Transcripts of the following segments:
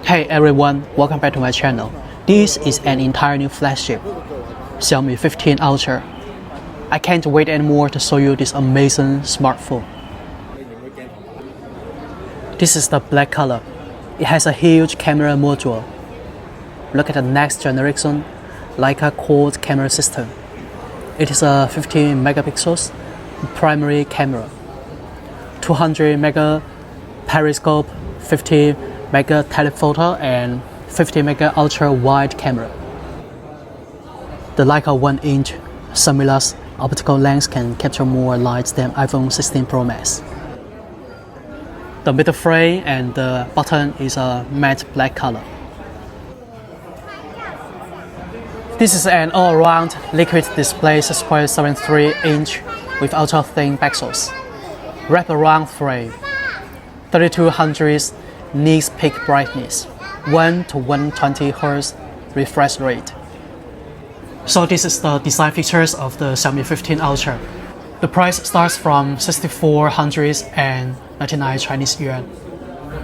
Hey everyone, welcome back to my channel. This is an entire new flagship, Xiaomi 15 Ultra. I can't wait anymore to show you this amazing smartphone. This is the black color. It has a huge camera module. Look at the next generation Leica quad camera system. It is a 15 megapixels primary camera, 200 mega periscope, 50 mega telephoto and 50 mega ultra wide camera. The Leica 1-inch sunless optical lens can capture more light than iPhone 16 Pro Max. The middle frame and the button is a matte black color. This is an all-around liquid display 6.73 inch with ultra-thin bezels. Wrap-around frame, 3200 nits peak brightness, 1 to 120 Hz refresh rate. So this is the design features of the Xiaomi 15 Ultra. The price starts from 6,499 Chinese yuan.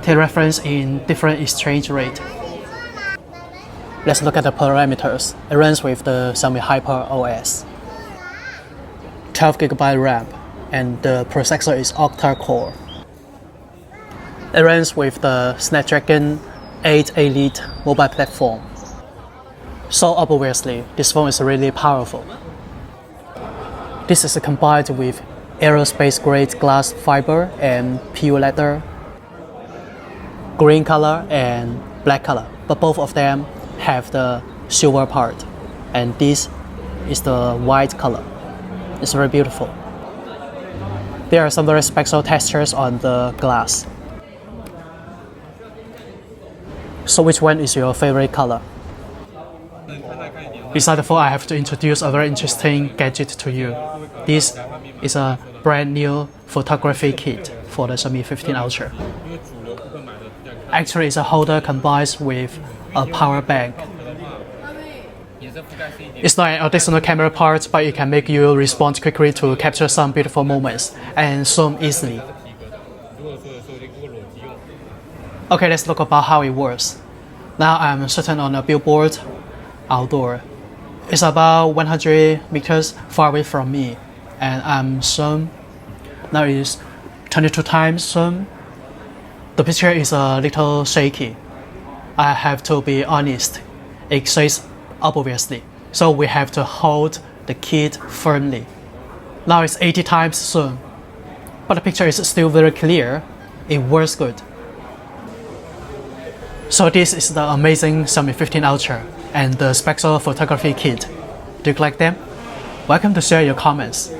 Take reference in different exchange rate. Let's look at the parameters. It runs with the Xiaomi Hyper OS. 12GB RAM and the processor is octa-core. It runs with the Snapdragon 8 Elite mobile platform. So obviously, this phone is really powerful. This is combined with aerospace grade glass fiber and PU leather, green color and black color, but both of them have the silver part, and this is the white color. It's very beautiful. There are some very special textures on the glass. So which one is your favorite color? Beside the phone, I have to introduce a very interesting gadget to you. This is a brand new photography kit for the Xiaomi 15 Ultra. Actually, it's a holder combined with a power bank. It's not an additional camera part, but it can make you respond quickly to capture some beautiful moments and zoom easily. Okay, let's look about how it works. Now I'm sitting on a billboard outdoor. It's about 100 meters far away from me, and I'm zoom. Now it's 22 times zoom. The picture is a little shaky. I have to be honest. It shakes obviously, so we have to hold the kit firmly. Now it's 80 times zoom, but the picture is still very clear. It works good. So this is the amazing Xiaomi 15 Ultra and the special photography kit. Do you like them? Welcome to share your comments.